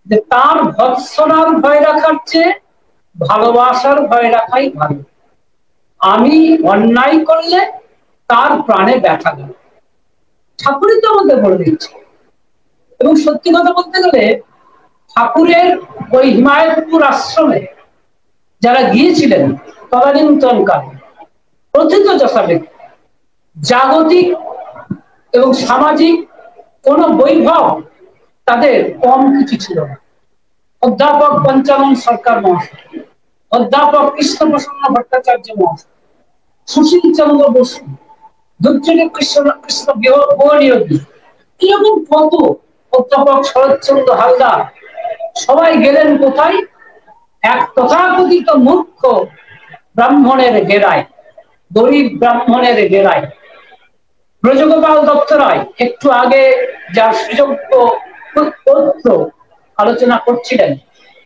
যে তার ভৎসনার ভয় রাখার চেয়ে ভালোবাসার ভয় রাখাই ভালো। আমি অন্যায় করলে তার প্রাণে ব্যথা গেল, ঠাকুরই তো আমাদের বলে দিচ্ছে। এবং সত্যি কথা বলতে গেলে ঠাকুরের ওই হিমায়তপুর আশ্রমে যারা গিয়েছিলেন তদানীন্তন কালে, প্রথিত যশা ব্যক্তি, জাগতিক এবং সামাজিক কোন বৈভব তাদের কম কিছু ছিল না। অধ্যাপক পঞ্চানন সরকার মহাশয়, অধ্যাপক কৃষ্ণপ্রসন্ন ভট্টাচার্য মহাশয়, সুশীল চন্দ্র বসু, দুর্যোগ কৃষ্ণ গৌরীয়োগী, এরকম কত, অধ্যাপক শরৎচন্দ্র হালদার, সবাই গেলেন কোথায়? এক তথাকথিত মূর্খ ব্রাহ্মণের ডেরায়, গরিব ব্রাহ্মণের ডেরায়। ব্রজগোপাল দত্ত রায় একটু আগে যার সুযোগ্য পুত্র আলোচনা করছিলেন,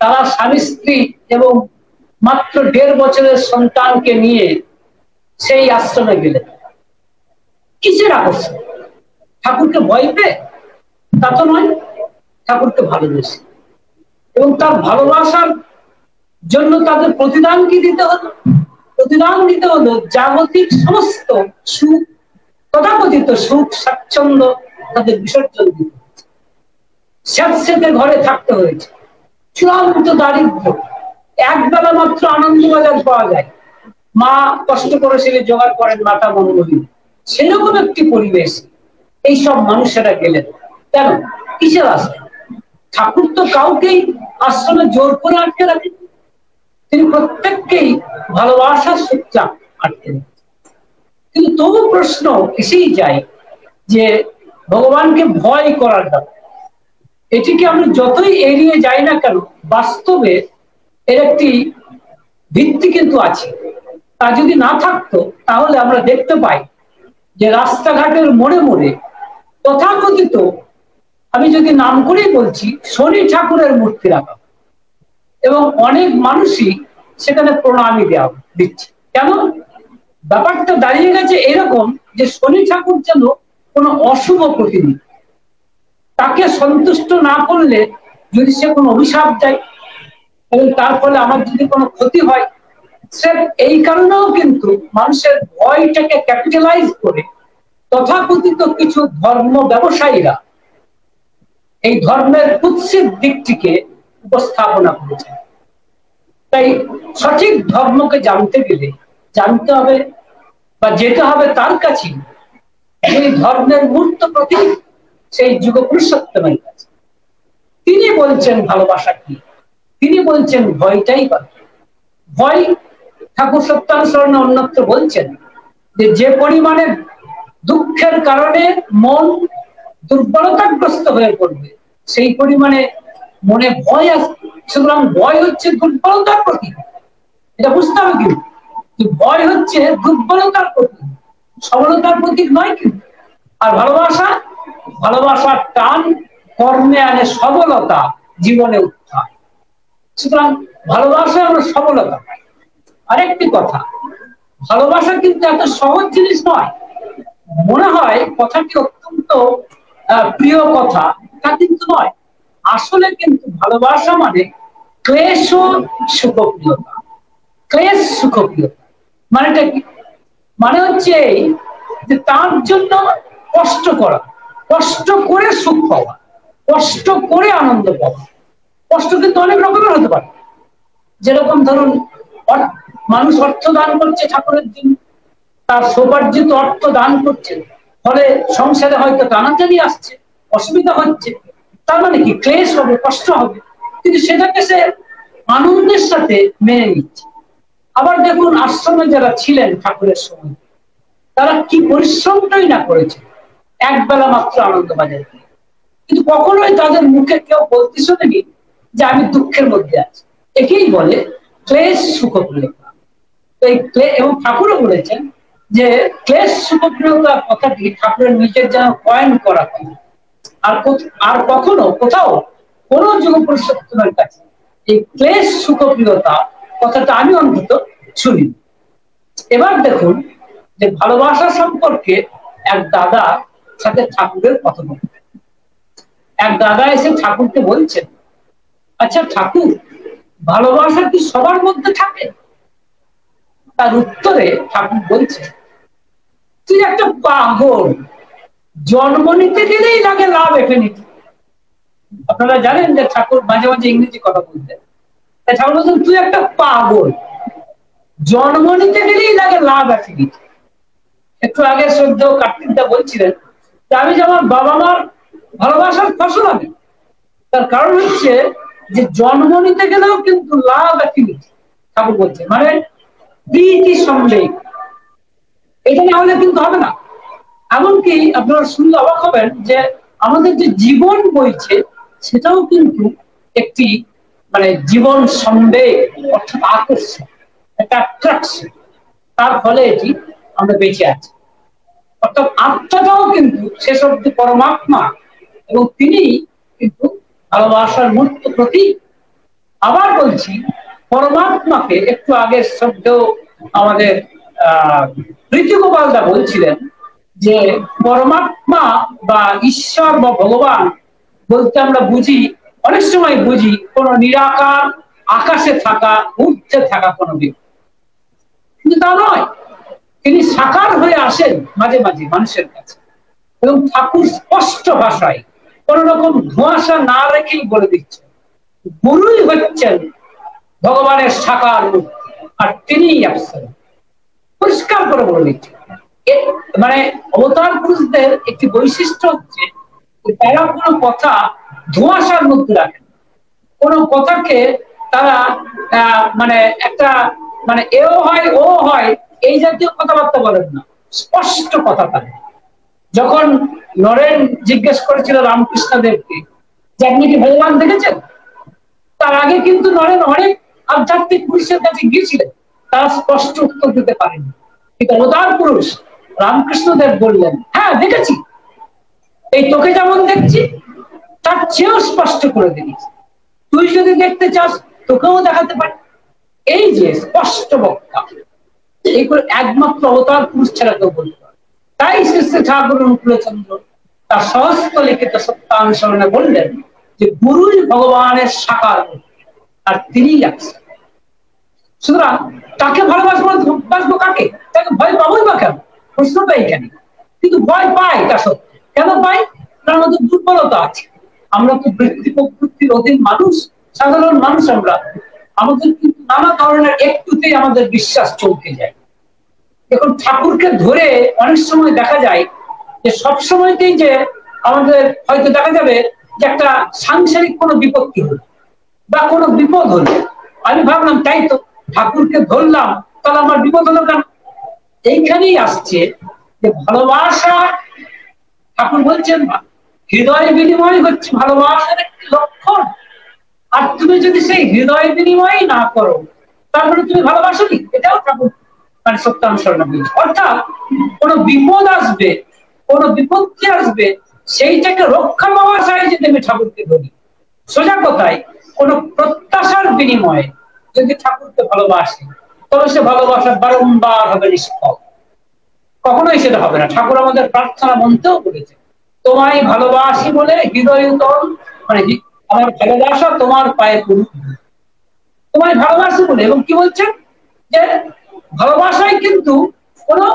তারা স্বামী স্ত্রী এবং মাত্র 1.5 বছরের সন্তানকে নিয়ে সেই আশ্রমে গেলেন। কিসের আকর্ষণ? ঠাকুরকে ভয় পেয়ে? তা তো নয়, ঠাকুরকে ভালোবেসে। এবং তার ভালোবাসার জন্য তাদের প্রতিদান কি দিতে হলো? প্রতিদান দিতে হলো জাগতিক সমস্ত সুখ, তথাকথিত সুখ স্বাচ্ছন্দ্য তাদের বিসর্জন দিতে হয়েছে। স্যাঁতস্যাঁতে ঘরে থাকতে হয়েছে, চূড়ান্ত দারিদ্র, একবেলা মাত্র আনন্দবাজার পাওয়া যায়, মা কষ্ট করে সেটা জোগাড় করেন মাতা মঙ্গলী, সেরকম একটি পরিবেশ এইসব মানুষেরা গেলেন। কেন? কিসের আশায়? ঠাকুর তো কাউকেই আশ্রমে জোর করে আটকে রাখেন, তিনি প্রত্যেককেই ভালোবাসার সূত্রে আটকে রাখেন। কিন্তু তবু প্রশ্ন এসেই যায় যে ভগবানকে ভয় করার ব্যাপার, এটিকে আমরা যতই এড়িয়ে যাই না কেন, বাস্তবে এর একটি ভিত্তি কিন্তু আছে। তা যদি না থাকতো তাহলে আমরা দেখতে পাই যে রাস্তাঘাটের মোড়ে মোড়ে তথাকথিত, আমি যদি নাম করেই বলছি, শনি ঠাকুরের মূর্তি রাখা, এবং অনেক মানুষই সেখানে প্রণামী দেওয়া দিচ্ছে। কেন? ব্যাপারটা দাঁড়িয়ে গেছে এরকম যে শনি ঠাকুর যেন কোনো অশুভ প্রতিনিধি, তাকে সন্তুষ্ট না করলে যদি সে কোনো অভিশাপ দেয় এবং তার ফলে আমার যদি কোনো ক্ষতি হয়, সে এই কারণেও কিন্তু মানুষের ভয়টাকে ক্যাপিটালাইজ করে তথাকথিত কিছু ধর্ম ব্যবসায়ীরা এই ধর্মের কুৎসিত দিকটিকে উপস্থাপনা করেছে। তাই সঠিক ধর্মকে জানতে গেলে জানতে হবে বা যেতে হবে তার কাছে, এই ধর্মের মূর্ত প্রতীক সেই যুগ পুরুষোত্তমের কাছে। তিনি বলছেন ভালোবাসা কি, তিনি বলছেন ভয়টাই বা। ভয়, ঠাকুর সত্যানুসরণে অন্যত্র বলছেন যে যে পরিমাণে দুঃখের কারণে মন দুর্বলতাগ্রস্ত হয়ে পড়বে, সেই পরিমাণে মনে ভয় আসবে। সুতরাং ভয় হচ্ছে দুর্বলতার প্রতীক, এটা বুঝতে হবে। কিন্তু ভয় হচ্ছে দুর্বলতার প্রতীক, সবলতার প্রতীক নয়। কিন্তু আর ভালোবাসা, ভালোবাসার টান কর্মে আনে সবলতা, জীবনে উত্থান। সুতরাং ভালোবাসা আমরা সবলতা পাই। আরেকটি কথা, ভালোবাসা কিন্তু এত সহজ জিনিস নয়। মনে হয় কথাটি অত্যন্ত প্রিয় কথা, তা কিন্তু নয়। আসলে কিন্তু ভালোবাসা মানে ক্লেশ সুখপ্রিয়তা। ক্লেশ সুখপ্রিয়তা মানেটা কি? মানে হচ্ছে এই যে তার জন্য কষ্ট করা, কষ্ট করে সুখ পাওয়া, কষ্ট করে আনন্দ পাওয়া। কষ্ট কিন্তু অনেক রকমের হতে পারে। যেরকম ধরুন মানুষ অর্থ দান করছে ঠাকুরের জন্য, তার সৌপার্জিত অর্থ দান করছে, ফলে সংসারে হয়তো টানাটানি আসছে, অসুবিধা হচ্ছে, তার মানে কি ক্লেশ হবে, কষ্ট হবে, কিন্তু সেটাকে সে আনন্দের সাথে মেনে নিচ্ছে। আবার দেখুন আশ্রমে যারা ছিলেন ঠাকুরের সময়, তারা কি পরিশ্রমটাই না করেছে একবেলা মাত্র আনন্দ বাজারে, কিন্তু কখনোই তাদের মুখে কেউ বলতে শোনেনি যে আমি দুঃখের মধ্যে আছি। একেই বলে ক্লেশ সুখপ্রিয়তা। এবং ঠাকুরও বলেছেন যে ক্লেশ সুখপ্রিয়তার কথাটি ঠাকুরের নিজের যেন কয়েন করা কথা। আর কখনো কোথাও কোন যুগ পুরুষোত্তমের কাছে এই ক্লেশ সুখপ্রিয়তা কথাটা আমি অন্তত শুনি। এবার দেখুন যে ভালোবাসা সম্পর্কে এক দাদা সাথে ঠাকুরের কথোপকথন। এক দাদা এসে ঠাকুরকে বলছেন আচ্ছা ঠাকুর, ভালোবাসা কি সবার মধ্যে থাকে? তার উত্তরে ঠাকুর বলছে, তুই একটা পাগল, জন্ম নিতে গেলেই লাগে লাভ এফিনিটি। আপনারা জানেন যে ঠাকুর মাঝে মাঝে ইংরেজি কথা বলতেন, তাই ঠাকুর বলছেন তুই একটা পাগল, জন্ম নিতে গেলেই লাগে লাভ এফিনিটি। একটু আগে শ্রদ্ধেয় কার্তিকদা বলছিলেন যে আমি যেমন বাবা মার ভালোবাসার ফসল আমি, তার কারণ হচ্ছে যে জন্ম নিতে গেলেও কিন্তু লাভ এফিনিটি ঠাকুর বলছে, মানে প্রীতি সন্দেহ, এটা না হলে কিন্তু হবে না। এমনকি আপনারা শুনলে অবাক হবেন যে আমাদের যে জীবন বইছে সেটাও কিন্তু একটি মানে জীবন সন্দেহ, অর্থাৎ আকর্ষণ, একটা অ্যাট্রাকশন, তার ফলে এটি আমরা বেঁচে আছি। অর্থাৎ আত্মাটাও কিন্তু শেষ অব্দি পরমাত্মা, এবং তিনি কিন্তু ভালোবাসার মূর্ত প্রতীক। আবার বলছি, পরমাত্মাকে একটু আগে শব্দ আমাদের প্রীতি গোপালদা বলছিলেন যে পরমাত্মা বা ঈশ্বর বা ভগবান বলতে আমরা বুঝি, অনেক সময় বুঝি কোন নিরাকার আকাশে থাকা, ঊর্ধ্বে থাকা কোনো ব্যক্তি, কিন্তু তা নয়। তিনি সাকার হয়ে আসেন মাঝে মাঝে মানুষের কাছে, এবং ঠাকুর স্পষ্ট ভাষায় কোন রকম ধোঁয়াশা না রেখেই বলে দিচ্ছে গুরুই হচ্ছেন ভগবানের সাকার রূপ, আর তিনিই আসছেন, পরিষ্কার করে বলে দিচ্ছে। মানে অবতার পুরুষদের একটি বৈশিষ্ট্য হচ্ছে তারা কোনো কথা ধোঁয়াশার মধ্যে রাখেন, কোন কথাকে তারা মানে একটা মানে এও হয় ও হয় এই জাতীয় কথাবার্তা বলেন না, স্পষ্ট কথা থাকে। যখন নরেন জিজ্ঞেস করেছিল রামকৃষ্ণদেবকে যে আপনি কি ভগবান দেখেছেন, তার আগে কিন্তু নরেন অনেক আধ্যাত্মিক পুরুষের কাছে গিয়েছিলেন, তারা স্পষ্ট উত্তর দিতে পারেনি। কিন্তু অবতার পুরুষ রামকৃষ্ণদেব বললেন হ্যাঁ দেখেছি, এই তোকে যেমন দেখছি তার চেয়েও স্পষ্ট করে দিয়েছি, তুই যদি দেখতে চাস তোকেও দেখাতে পারি। এই যে স্পষ্ট বক্তা, এই করে একমাত্র অবতার পুরুষ ছাড়া কেউ বলতে পারে। তাই শ্রী শ্রী ঠাকুর অনুকূলচন্দ্র তার সহস্ত লিখিত সত্যানুসরণে বললেন যে গুরুই ভগবানের সাকার আর তিনিই আছেন। সুতরাং তাকে ভালোবাসবো, বাসবো কাকে? তাকে ভয় পাবোই বা কেন? প্রশ্নটা এইখানে। কিন্তু ভয় পাই তা সত্য। কেন পাই? কারণ আমাদের দুর্বলতা আছে। আমরা তো বৃত্তি প্রকৃতির অধীন মানুষ, সাধারণ মানুষ আমরা, আমাদের কিন্তু নানা ধরনের একটুতেই আমাদের বিশ্বাস চলতে যায়। এখন ঠাকুরকে ধরে অনেক সময় দেখা যায় যে সবসময়তেই যে আমাদের হয়তো দেখা যাবে যে একটা সাংসারিক কোনো বিপত্তি হলো বা কোনো বিপদ হলো, আমি ভাবলাম তাই তো ঠাকুরকে ধরলাম, তাহলে আমার বিপদ হলো কেন? এইখানেই আসছে যে ভালোবাসা, ঠাকুর বলছেন হৃদয় বিনিময় হচ্ছে ভালোবাসার একটি লক্ষণ। আর তুমি যদি সেই হৃদয় বিনিময় না করো তারপরে তুমি ভালোবাসোনি, এটাও ঠাকুর মানে সত্যানুসরণ বলছে। অর্থাৎ কোন বিপদ আসবে, কোন বিপত্তি আসবে, সেইটাকে রক্ষা পাওয়ার চাই যদি আমি ঠাকুরকে ধরি। সোজা কথায় কোন প্রত্যাশার বিনিময়ে যদি ঠাকুরকে ভালোবাসি তবে সে ভালোবাসা বারংবার হবে নিষ্ফল, কখনোই সেটা হবে না। ঠাকুর আমাদের প্রার্থনা মন্ত্রেও বলেছে তোমায় ভালোবাসি বলে হৃদয় উত্তর, মানে আমার ভালোবাসা তোমার পায়ে পড়ুক, তোমায় ভালোবাসি বলে। এবং কি বলছেন যে ভালোবাসায় কিন্তু কোনো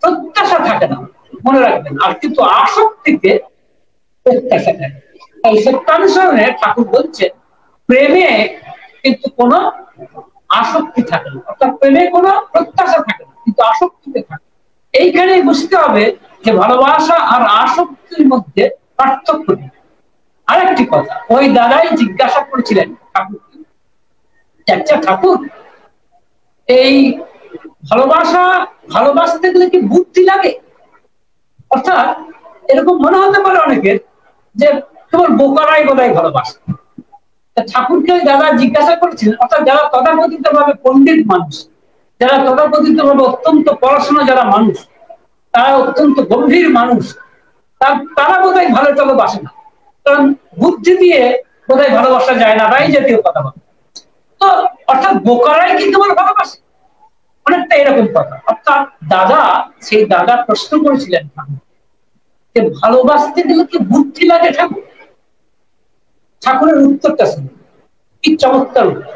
প্রত্যাশা থাকে না, মনে রাখবেন। আর কিন্তু আসক্তিতে প্রত্যাশা থাকে। তাই সত্যানুসরণে ঠাকুর বলছেন প্রেমে কিন্তু কোনো আসক্তি থাকে না, অর্থাৎ প্রেমে কোনো প্রত্যাশা থাকে না, কিন্তু আসক্তিতে থাকে। এইখানেই বুঝতে হবে যে ভালোবাসা আর আসক্তির মধ্যে পার্থক্য নেই। আরেকটি কথা, ওই দাদাই জিজ্ঞাসা করেছিলেন ঠাকুরকে, আচ্ছা ঠাকুর, এই ভালোবাসতে গেলে কি বুদ্ধি লাগে? অর্থাৎ এরকম মনে হতে পারে অনেকের যে কেবল বোকারাই বোধহয় ভালোবাসে। ঠাকুরকে যারা জিজ্ঞাসা করেছিলেন, অর্থাৎ যারা তথাকথিত ভাবে পণ্ডিত মানুষ, যারা তথাকথিত ভাবে অত্যন্ত পড়াশোনা যারা মানুষ, তারা অত্যন্ত গম্ভীর মানুষ, তারা বোধহয় ভালো ভালোবাসে না, কারণ বুদ্ধি দিয়ে বোধহয় ভালোবাসা যায় না, তাই জাতীয় কথা বলে। তো অর্থাৎ বোকারাই কিন্তু ভালোবাসে, অনেকটা এরকম কথা। অর্থাৎ সেই দাদা প্রশ্ন করেছিলেন যে ভালোবাসতে গেলে কি বুদ্ধি লাগে ঠাকুর? ঠাকুরের উত্তরটা শুনুন। কি চমৎকার উত্তর,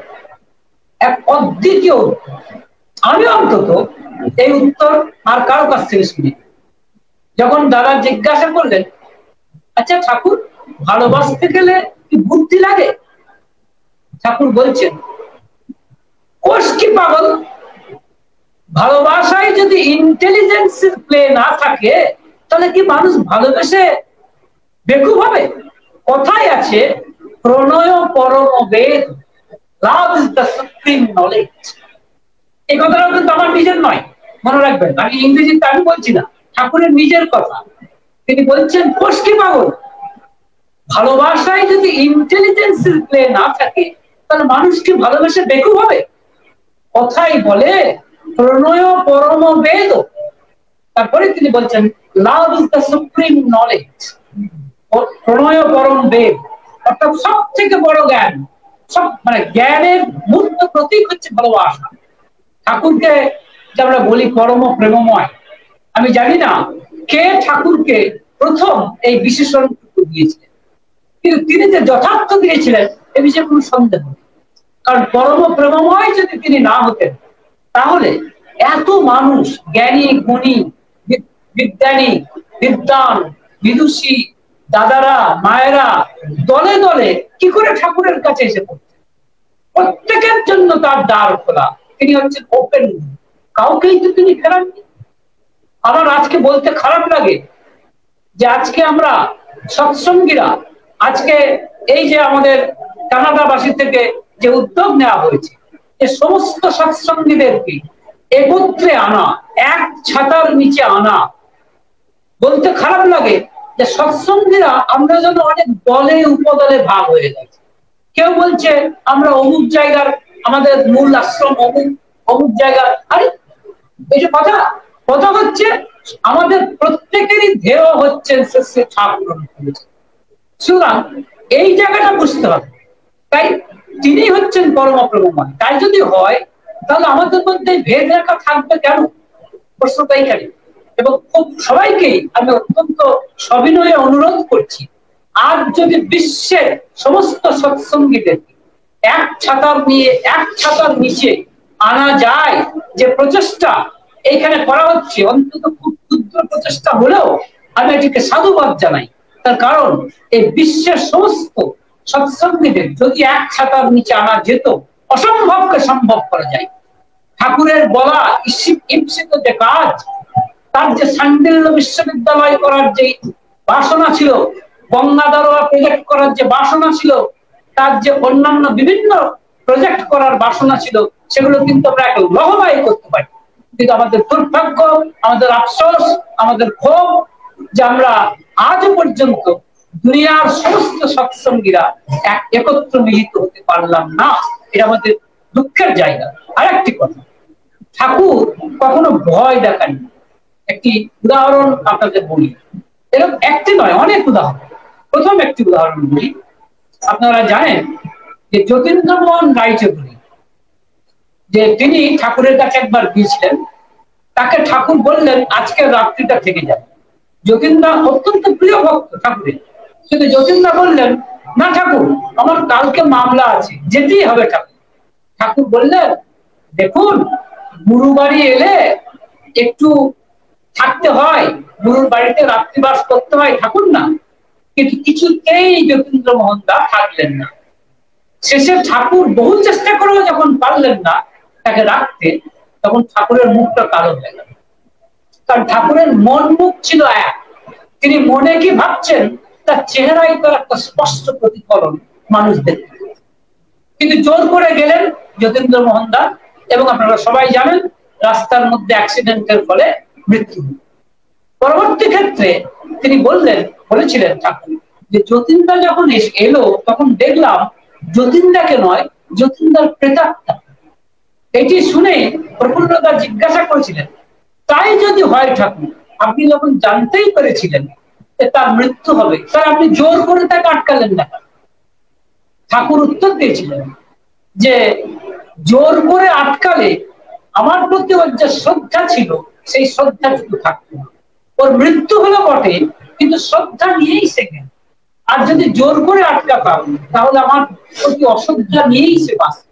এক অদ্বিতীয় উত্তর। আমি অন্তত এই উত্তর আর কারো কাছ থেকে শুনি। যখন দাদা জিজ্ঞাসা করলেন, আচ্ছা ঠাকুর, ভালোবাসতে গেলে কি বুদ্ধি লাগে? ঠাকুর বলছেন, কোষ কি পাগল, ভালোবাসায় যদি ইন্টেলিজেন্সের প্লে না থাকে তাহলে কি মানুষ ভালোবেসে বেকুব হবে? কথায় আছে, প্রণয় পরম বেদ, love is the supreme knowledge. এই কথাটাও কিন্তু আমার নিজের নয়, মনে রাখবেন। আমি ইংরেজিতে আমি বলছি না, ঠাকুরের নিজের কথা। তিনি বলছেন, কোষ কি পাগল, ভালোবাসায় যদি ইন্টেলিজেন্সের প্লে না থাকে তাহলে মানুষ কি ভালোবেসে বেকুব হবে? কথাই বলে, প্রণয় পরম বেদ। তারপরে তিনি বলছেন, love is the supreme knowledge. প্রণয় পরম বেদ অর্থাৎ সব থেকে বড় জ্ঞান, সব মানে জ্ঞানের মূর্ত প্রতীক হচ্ছে ভালোবাসা। ঠাকুরকে যে আমরা বলি পরম প্রেমময়, আমি জানি না কে ঠাকুরকে প্রথম এই বিশেষণটুকু দিয়েছিলেন, কিন্তু তিনি যে যথার্থ দিয়েছিলেন এ বিষয়ে কোনো সন্দেহ নেই। কারণ পরম প্রেমময় যদি তিনি না হতেন তাহলে এত মানুষ, জ্ঞানী গুণী, বিজ্ঞানী, বিদ্বান, বিদুষী, দাদারা, মায়েরা দলে দলে কি করে ঠাকুরের কাছে এসে পড়তেন? প্রত্যেকের জন্য তার দ্বার খোলা, তিনি হচ্ছেন ওপেন, কাউকেই তো তিনি ফেরাননি। আমার আজকে বলতে খারাপ লাগে যে আজকে আমরা সৎসঙ্গীরা, আজকে এই যে আমাদের কানাডাবাসী থেকে যে উদ্যোগ নেওয়া হয়েছে, যে সমস্ত সৎসঙ্গীদেরকে একত্রে আনা, এক ছাতার নিচে আনা, বলতে খারাপ লাগে যে সৎসঙ্গীরা আমরা যেন অনেক দলে উপদলে ভাগ হয়ে গেছে। কেউ বলছে আমরা অমুক জায়গার, আমাদের মূল আশ্রম অমুক অমুক জায়গা। আরে এই যে কথা কথা হচ্ছে, আমাদের প্রত্যেকেরই ধ্যেয় হচ্ছে সে ঠাকুর। সুতরাং এই জায়গাটা বুঝতে হবে। তাই তিনি হচ্ছেন পরম প্রেমময়। তাই যদি হয় তাহলে আমাদের মধ্যে ভেদ রেখা থাকবে কেন? প্রশ্নটা এইখানে। এবং খুব সবাইকেই আমি অত্যন্ত সবিনয়ে অনুরোধ করছি, আজ যদি বিশ্বের সমস্ত সৎসঙ্গীদের এক ছাতার নিয়ে, এক ছাতার নিচে আনা যায়, যে প্রচেষ্টা এইখানে করা হচ্ছে, অন্তত খুব ক্ষুদ্র প্রচেষ্টা হলেও আমি এটিকে সাধুবাদ জানাই। তার কারণ এই বিশ্বের সমস্ত সৎসঙ্গীদের যদি এক ছাতার নিচে আনা যেত, অসম্ভবকে সম্ভব করা যায়। ঠাকুরের বলা ঈপ্সিত যে কাজ, তার যে সান্ডিল্য বিশ্ববিদ্যালয় করার যে বাসনা ছিল, গঙ্গাদারোয়া প্রজেক্ট করার যে বাসনা ছিল, তার যে অন্যান্য বিভিন্ন প্রজেক্ট করার বাসনা ছিল, সেগুলো কিন্তু আমরা এক লহমায় করতে পারি। কিন্তু আমাদের দুর্ভাগ্য, আমাদের আফসোস, আমাদের ক্ষোভ যে আমরা আজও পর্যন্ত দুনিয়ার সমস্ত সৎসঙ্গীরা একত্র মিলিত হতে পারলাম না। এটা আমাদের দুঃখের জায়গা। আর একটি কথা, ঠাকুর কখনো ভয় দেখাননি। একটি উদাহরণ আপনাদের বলি, এরকম একটি নয়, অনেক উদাহরণ। প্রথম একটি উদাহরণ বলি। আপনারা জানেন যে যতীন্দ্রমোহন রায়চৌধুরী, যে তিনি ঠাকুরের কাছে একবার গিয়েছিলেন, তাকে ঠাকুর বললেন আজকের রাত্রিটা থেকে যাবে। যতীন্দ্র অত্যন্ত প্রিয় ভক্ত ঠাকুরের, কিন্তু যতীন্দ্র বললেন, না ঠাকুর, আমার কালকে মামলা আছে, যেতেই হবে ঠাকুর। ঠাকুর বললেন, দেখুন, গুরু বাড়ি এলে একটু থাকতে হয়, গুরুর বাড়িতে রাত্রিবাস করতে হয়, ঠাকুর না। কিন্তু কিছুতেই যতীন্দ্রমোহন দা থাকলেন না। শেষে ঠাকুর বহু চেষ্টা করেও যখন পারলেন না তাকে রাখতে, তখন ঠাকুরের মুখটা কালো হয়ে গেল। কারণ ঠাকুরের মন মুখ ছিল এক, তিনি মনে কি ভাবছেন তার চেহারায় তার একটা স্পষ্ট প্রতিফলন মানুষ দেখতে। কিন্তু জোর করে গেলেন যতীন্দ্রমোহন দা, এবং আপনারা সবাই জানেন রাস্তার মধ্যে অ্যাক্সিডেন্টের ফলে মৃত্যু। পরবর্তী ক্ষেত্রে তিনি বলেছিলেন ঠাকুর যে যতীন্দ্র যখন এলো তখন দেখলাম যতীন্দ্রকে নয়, যতীন্দ্রার প্রেতাত্মা। এটি শুনে প্রফুল্লদা জিজ্ঞাসা করেছিলেন, তাই যদি হয় ঠাকুর, আপনি যখন জানতেই পেরেছিলেন যে তার মৃত্যু হবে, তাই আপনি জোর করে তাকে আটকালেন না? ঠাকুর উত্তর দিয়েছিলেন যে জোর করে আটকালে আমার প্রতি ওর যে শ্রদ্ধা ছিল সেই শ্রদ্ধা কিন্তু থাকতো না। ওর মৃত্যু হলো বটে, কিন্তু শ্রদ্ধা নিয়েই সে গেল। আর যদি জোর করে আটকাতাম তাহলে আমার প্রতি অশ্রদ্ধা নিয়েই সে বাঁচে,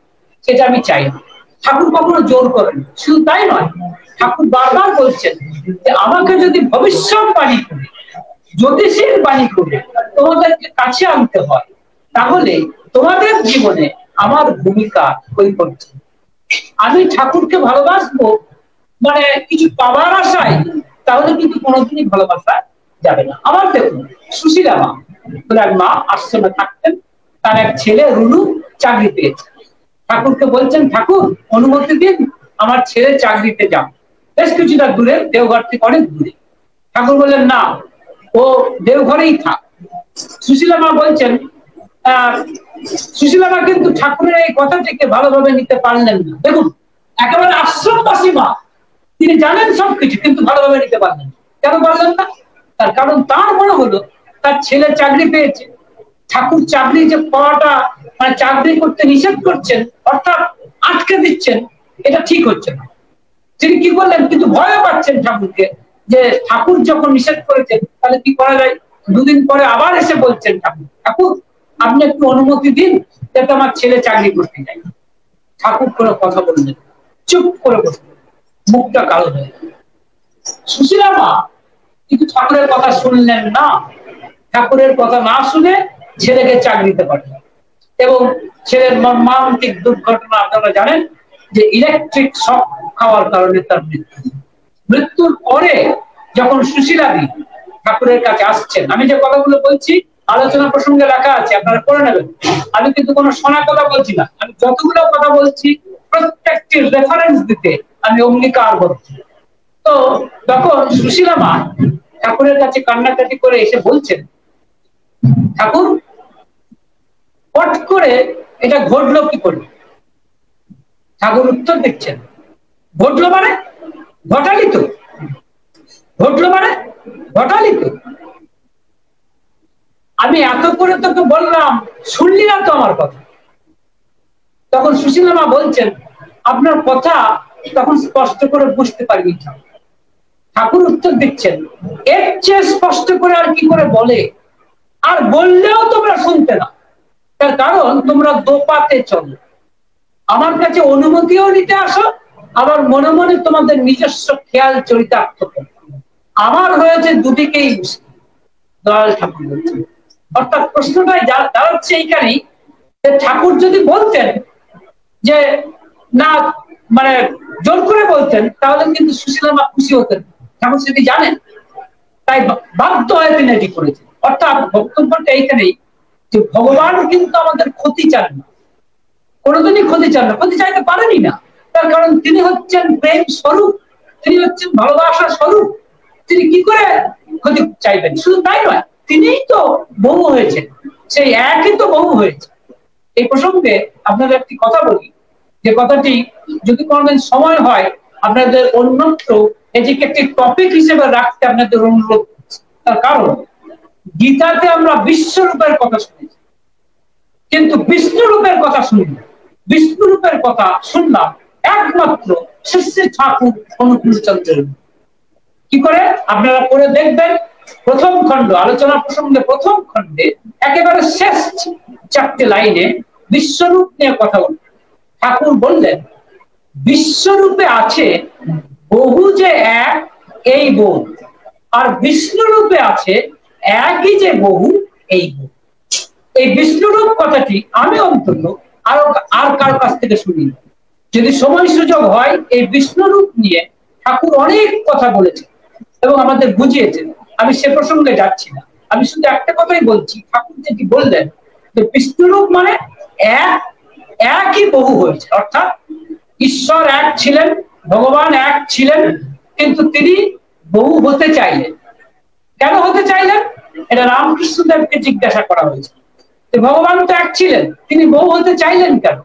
সেটা আমি চাই না। ঠাকুর কখনো জোর করেন। শুধু তাই নয়, ঠাকুর বারবার বলছেন যে আমাকে যদি ভবিষ্যৎবাণী করে, জ্যোতিষীর বাণী করে তোমাদেরকে কাছে আনতে হয়, তাহলে তোমাদের জীবনে আমার ভূমিকা ওই করছে। আমি ঠাকুরকে ভালোবাসবো মানে কিছু পাওয়ার আশায়, তাহলে কিন্তু কোনোদিনই ভালোবাসা যাবে না। আমার দেখুন, সুশীলা মা বলে এক মা আশ্রমে থাকতেন, তার এক ছেলে রুনু চাকরি পেয়েছে। ঠাকুরকে বলছেন, ঠাকুর অনুমতি দিন, আমার ছেলে চাকরিতে যান। বেশ কিছুটা দূরে, দেওঘর থেকে অনেক দূরে। ঠাকুর বললেন না, ও দেওঘরেই থাক। সুশীলা মা বলছেন, সুশীলা মা কিন্তু ঠাকুরের এই কথাটিকে ভালোভাবে নিতে পারলেন না। দেখুন, একেবারে আশ্রমবাসী মা, তিনি জানেন সবকিছু, কিন্তু ভালোভাবে নিতে পারলেন। কেন পারলেন না? তার কারণ তার মনে হলো তার ছেলে চাকরি পেয়েছে, ঠাকুর চাকরি যে পাওয়াটা মানে চাকরি করতে নিষেধ করছেন, অর্থাৎ আটকে দিচ্ছেন, এটা ঠিক হচ্ছে না। তিনি কি করলেন, কিন্তু ভয় পাচ্ছেন ঠাকুরকে, যে ঠাকুর যখন নিষেধ করেছেন তাহলে কি করা যায়। দুদিন পরে আবার এসে বলছেন, ঠাকুর ঠাকুর আপনি একটু অনুমতি দিন, যাতে আমার ছেলে চাকরি করতে যায়। ঠাকুর কোনো কথা বললেন, চুপ করে বসলেন, মুখটা কালো হয়ে। সুশীলা মা কিন্তু ঠাকুরের কথা শুনলেন না। ঠাকুরের কথা না শুনে ছেলেকে চাকরিতে পাঠালেন, এবং ছেলের মর্মান্তিক দুর্ঘটনা আপনারা জানেন, যে ইলেকট্রিক শক খাওয়ার কারণে তার মৃত্যু। মৃত্যুর পরে যখন সুশীলাদি ঠাকুরের কাছে আসছেন, আমি যে কথাগুলো বলছি আলোচনা প্রসঙ্গে লেখা আছে, আপনারা পড়ে নেবেন। আমি কিন্তু কোনো শোনা কথা বলছি না, আমি যতগুলো কথা বলছি প্রত্যেকটি রেফারেন্স দিতে আমি অঙ্গীকার করছি। তো তখন সুশীলা মা ঠাকুরের কাছে কান্নাকাটি করে এসে বলছেন, ঠাকুর পট করে এটা ঘটলো কি করে? ঠাকুর উত্তর দিচ্ছেন, ঘটলো মানে ঘটালি তো, ঘটলো মানে ঘটালি তো। আমি এত করে তোকে বললাম, শুনলি না তো আমার কথা। তখন সুশীলা মা বলছেন, আপনার কথা তখন স্পষ্ট করে বুঝতে পারবি। ঠাকুর উত্তর দিচ্ছেন, এর চেয়ে স্পষ্ট করে আর কি করে বলে? আর বললেও তোমরা শুনতে না, তার কারণ তোমরা দোপাতে চলো। আমার কাছে অনুমতিও নিতে আসো, আবার মনে মনে তোমাদের নিজস্ব খেয়াল চরিতার্থ করো। আমার হয়েছে দুদিকেই মুশকিল। দয়াল ঠাকুর বলছেন, অর্থাৎ প্রশ্নটাই দাঁড়াচ্ছে এইখানেই, যে ঠাকুর যদি বলতেন যে না, মানে জোর করে বলতেন, তাহলে কিন্তু সুশীলা মা খুশি হতেন। ঠাকুর সেটি জানেন, তাই বাধ্য হয়ে তিনি এটি করেছেন। অর্থাৎ বক্তব্যটা এইখানেই, যে ভগবান কিন্তু আমাদের ক্ষতি চান না, কোনোদিনই ক্ষতি চান না, ক্ষতি চাইতে পারেনি না। তার কারণ তিনি হচ্ছেন প্রেম স্বরূপ, তিনি হচ্ছেন ভালোবাসার স্বরূপ। তিনি কি করে ক্ষতি চাইবেন? শুধু তাই নয়, তিনিই তো বহু হয়েছেন, সেই একই তো বহু হয়েছে। এই প্রসঙ্গে আপনাদের একটি কথা বলি, যে কথাটি যদি কোনোদিন সময় হয় আপনাদের অন্যত্র এটিকে একটি টপিক হিসেবে রাখতে আপনাদের অনুরোধ করছি। তার কারণ গীতাতে আমরা বিশ্বরূপের কথা শুনেছি, কিন্তু বিষ্ণুরূপের কথা শুনিনি। বিষ্ণুরূপের কথা শুনলাম একমাত্র শ্রী শ্রী ঠাকুর অনুকূলচন্দ্রের। কি করে? আপনারা পড়ে দেখবেন, প্রথম খণ্ড আলোচনা প্রসঙ্গে প্রথম খণ্ডে একেবারে শেষ 4টে লাইনে বিশ্বরূপ নিয়ে কথা বলবেন। ঠাকুর বললেন, বিশ্বরূপে আছে বহু যে এক, এই বহু, আর বিষ্ণুরূপে আছে একই যে বহু, এই বহু। এই বিষ্ণুরূপ কথাটি আমি অন্তত আর কারো কাছ থেকে শুনি। যদি সময় সুযোগ হয়, এই বিষ্ণুরূপ নিয়ে ঠাকুর অনেক কথা বলেছেন এবং আমাদের বুঝিয়েছেন। আমি সে প্রসঙ্গে যাচ্ছি না, আমি শুধু একটা কথাই বলছি। ঠাকুর যেটি বললেন যে বিষ্ণুরূপ মানে একই বহু হয়েছে, অর্থাৎ ঈশ্বর এক ছিলেন, ভগবান এক ছিলেন, কিন্তু তিনি বহু হতে চাইলেন। কেন হতে চাইলেন? এটা রামকৃষ্ণদেবকে জিজ্ঞাসা করা হয়েছে। ভগবান তো এক ছিলেন, তিনি বহু হতে চাইলেন কেন?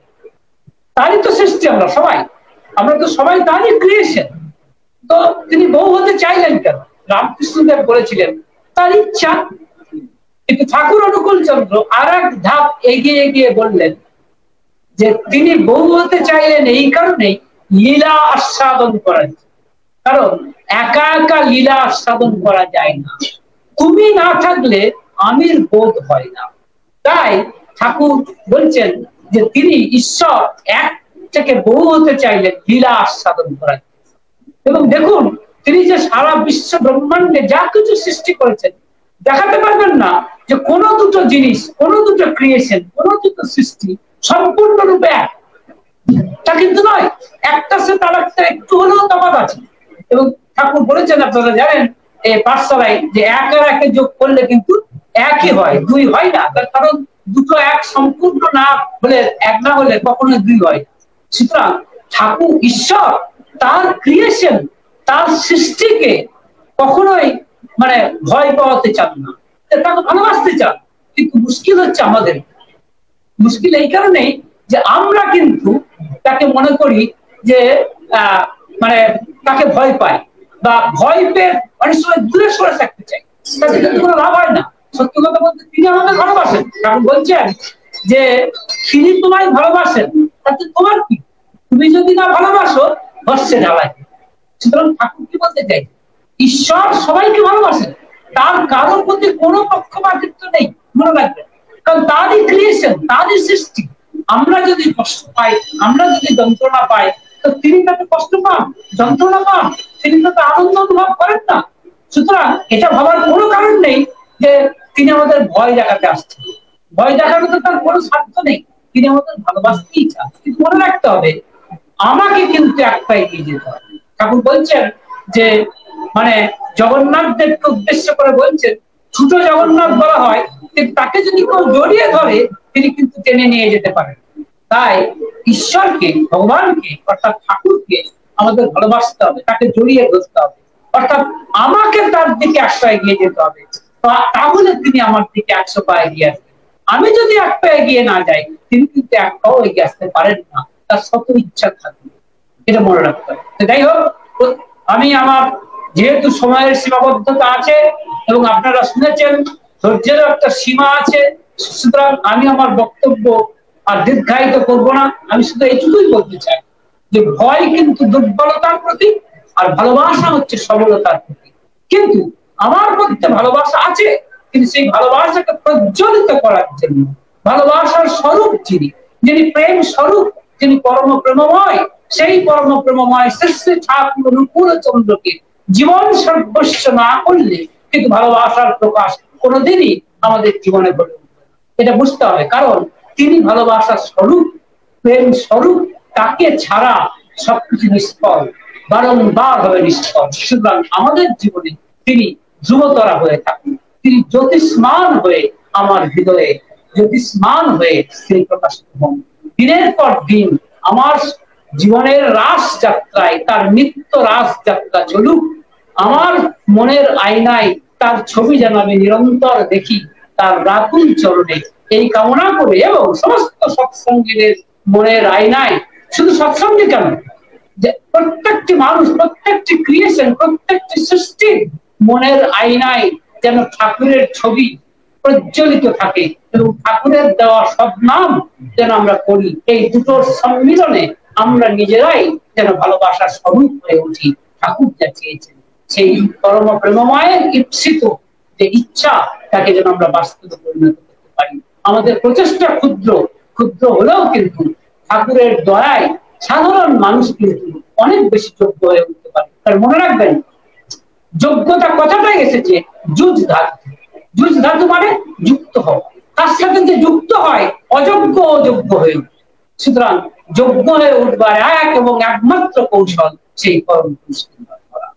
তারই তো সৃষ্টি, আমরা তো সবাই তারই ক্রিয়েশন। তো তিনি বহু হতে চাইলেন কেন? রামকৃষ্ণদেব বলেছিলেন তার ইচ্ছা। কিন্তু ঠাকুর অনুকূলচন্দ্র আর এক ধাপ এগিয়ে গিয়ে বললেন যে তিনি বহু হতে চাইলেন এই কারণেই লীলা আস্বাদন করার। কারণ একা একা লীলা আস্বাদন করা যায় না। তুমি না থাকলে আমির বোধ হয় না। তাই ঠাকুর বলছেন যে তিনি ঈশ্বর এক থেকে বহু হতে চাইলেন লীলা আস্বাদন করার। এবং দেখুন তিনি যে সারা বিশ্ব ব্রহ্মাণ্ডে যা কিছু সৃষ্টি করেছেন, দেখাতে পারবেন না যে কোনো দুটো জিনিস, কোনো দুটো ক্রিয়েশন, কোনো দুটো সৃষ্টি সম্পূর্ণরূপে এক। তা কিন্তু নয়, একটা সে তার একটা একটু হলেও তফাৎ আছে। এবং ঠাকুর বলেছেন, আপনারা জানেন এই পাঠশালায়, যে এক আর একে যোগ করলে কিন্তু একই হয়, দুই হয় না। তার কারণ দুটো এক সম্পূর্ণ না হলে, এক না হলে কখনো দুই হয়। সুতরাং ঠাকুর ঈশ্বর তার ক্রিয়েশন, তার সৃষ্টিকে কখনোই মানে ভয় পাওয়াতে চান না, তাকে ভালোবাসতে চান। কিন্তু মুশকিল হচ্ছে আমাদের, মুশকিল এই কারণেই যে আমরা কিন্তু তাকে মনে করি যে মানে তাকে ভয় পাই, বা ভয় পেয়ে অনেক সময় দূরে সরে থাকতে চাই। তাতে কিন্তু কোনো লাভ হয় না। সত্যি কথা বলতে তিনি আমাদের ভালোবাসেন, কারণ বলছেন যে তিনি তোমায় ভালোবাসেন, তাতে তোমার কি? তুমি যদি না ভালোবাসো ভস্যে ঢালাই। সুতরাং ঠাকুর কি বলতে চাই, ঈশ্বর সবাইকে ভালোবাসেন, তার কারোর প্রতি কোনো পক্ষপাতিত্ব নেই, মনে রাখবেন। কারণ তারই ক্রিয়েশন, তারই সৃষ্টি। আমরা যদি কষ্ট পাই, আমরা যদি যন্ত্রণা পাই, তো তিনি তাতে কষ্ট পান, যন্ত্রণা পান, তিনি তাতে আনন্দ অনুভব করেন না। সুতরাং এটা ভাবার কোনো কারণ নেই যে তিনি আমাদের ভয় দেখাতে আসছেন। ভয় দেখানো তো তার কোনো স্বার্থ নেই, তিনি আমাদের ভালোবাসতেই চান। কিন্তু মনে রাখতে হবে, আমাকে কিন্তু একটা এগিয়ে যেতে হবে। ঠাকুর বলছেন যে মানে জগন্নাথ দেবকে উদ্দেশ্য করে বলছেন, ছোট জগন্নাথ বলা হয়, কিন্তু তাকে যদি কেউ জড়িয়ে ধরে তিনি কিন্তু টেনে নিয়ে যেতে পারেন। তাই ঈশ্বরকে, ভগবানকে অর্থাৎ ঠাকুরকে আমাদের ভালোবাসতে হবে, তাকে জড়িয়ে ধরতে হবে, অর্থাৎ আমাকে তার দিকে 100 এগিয়ে যেতে হবে, তাহলে তিনি আমার দিকে 100 পা এগিয়ে আসবেন। আমি যদি 1 পা এগিয়ে না যাই, তিনি কিন্তু 1 পাও এগিয়ে আসতে পারেন না, তার শত ইচ্ছা থাকবে। এটা মনে রাখতে হবে। যাই হোক, আমি আমার যেহেতু সময়ের সীমাবদ্ধতা আছে এবং আপনারা শুনেছেন ধৈর্যের একটা সীমা আছে, সুতরাং আমি আমার বক্তব্য আর দীর্ঘায়িত করব না। আমি শুধু এইটুকুই বলতে চাই যে ভয় কিন্তু দুর্বলতার প্রতীক, আর ভালোবাসা হচ্ছে সবলতার প্রতীক। কিন্তু আমার মধ্যে ভালোবাসা আছে, কিন্তু সেই ভালোবাসাকে প্রজ্বলিত করার জন্য ভালোবাসার স্বরূপ যিনি প্রেম স্বরূপ, যিনি পরম প্রেমময়, সেই পরম প্রেমময় শ্রী ঠাকুর অনুকূল চন্দ্রকে জীবন সর্বস্ব না করলে কিন্তু ভালোবাসার প্রকাশ কোনোদিনই আমাদের জীবনে ঘটে উঠবে না। এটা বুঝতে হবে, কারণ তিনি ভালোবাসার স্বরূপ, প্রেম স্বরূপ। তাকে ছাড়া সবকিছু নিষ্ফল, বারংবার হবে নিষ্ফল। সুতরাং আমাদের জীবনে তিনি ধ্রুবতারা হয়ে থাকুন, তিনি জ্যোতিষ্মান হয়ে আমার হৃদয়ে জ্যোতিষ্মান হয়ে সেই প্রকাশিত হন। দিনের পর দিন আমার জীবনের রাস যাত্রায় তার নিত্য রাস যাত্রা চলুক। আমার মনের আয়নায় তার ছবি যেন আমি নিরন্তর দেখি, তার রাতুল চরণে, এই কামনা করে। এবং সমস্ত সৎসঙ্গীদের মনের আয়নায়, শুধু সৎসঙ্গী কেন, যে প্রত্যেকটি মানুষ, প্রত্যেকটি ক্রিয়েশন, প্রত্যেকটি সৃষ্টির মনের আয়নায় যেন ঠাকুরের ছবি প্রজ্বলিত থাকে, এবং ঠাকুরের দেওয়া সব নাম যেন আমরা করি। এই দুটোর সম্মিলনে আমরা নিজেরাই যেন ভালোবাসার স্বরূপ হয়ে উঠি। ঠাকুর যা চেয়েছেন, সেই পরম প্রেমময়ের ইপ্সিত যে ইচ্ছা, তাকে যেন আমরা বাস্তবে পরিণত করতে পারি। আমাদের প্রচেষ্টা ক্ষুদ্র ক্ষুদ্র হলেও কিন্তু ঠাকুরের দয়ায় সাধারণ মানুষ কিন্তু অনেক বেশি যোগ্য হয়ে উঠতে পারে। তার মনে রাখবেন, যোগ্যতা কথাটাই এসেছে যুজ ধাতু। যুজ ধাতু মানে যুক্ত হওয়া, তার সাথে যে যুক্ত হয় অযোগ্য যোগ্য হয়ে উঠে। সুতরাং যোগ্য হয়ে উঠবার এক এবং একমাত্র কৌশল সেই পরম পুরুষকে করা।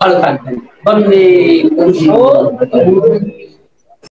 ভালো থাকবেন। বন্দে পুরুষোত্তম।